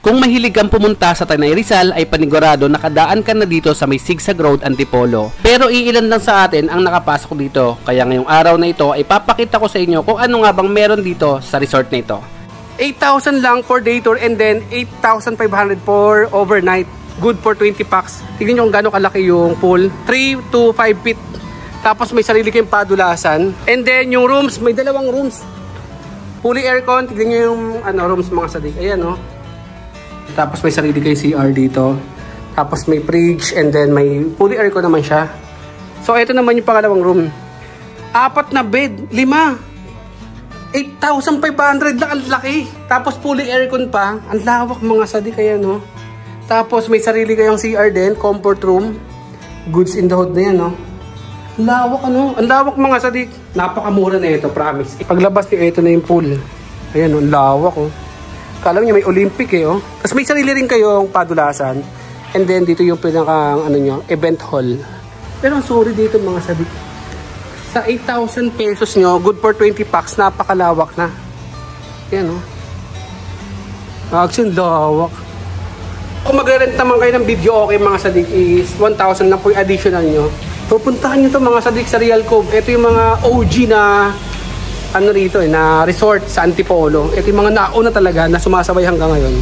Kung mahilig kang pumunta sa Tanay Rizal ay panigurado nakadaan ka na dito sa may Sigsag Road, Antipolo. Pero iilan lang sa atin ang nakapasok dito. Kaya ngayong araw na ito ay papakita ko sa inyo kung ano nga bang meron dito sa resort na ito. 8,000 lang for day tour and then 8,500 for overnight. Good for 20 packs. Tignan nyo kung gano'ng kalaki yung pool. 3 to 5 feet. Tapos may sarili kayong padulasan. And then yung rooms, may dalawang rooms. Fully aircon. Tignan nyo yung rooms mga sadik. Ayan o. Tapos may sarili kayong CR dito. Tapos may fridge and then may fully aircon naman siya. So ito naman yung pangalawang room. 4 na bed. 5. 8,500 lang. Ang laki. Tapos fully aircon pa. Ang lawak mga sadik. Ayan o. Tapos may sarili kayong CR din. Comfort room. Goods in the hood na yan o. Ang lawak Ang lawak mga sadik. Napakamura na ito. Promise. Ipaglabas niyo ito na yung pool. Ayan o. Ang lawak o. Kala niyo may Olympic o. Tapos may sarili rin kayong padulasan. And then dito yung pinakang event hall. Pero ang sorry dito mga sadik. Sa 8,000 pesos nyo, good for 20 packs, napakalawak na. Yan o. Actually, lawak. Kung mag-rent naman kayo ng video okay mga sadik is 1,000 lang po yung additional nyo. Pupuntahan nyo to mga sadik sa Real Cove. Ito yung mga OG na rito na resort sa Antipolo. Ito yung mga nauna talaga na sumasabay hanggang ngayon.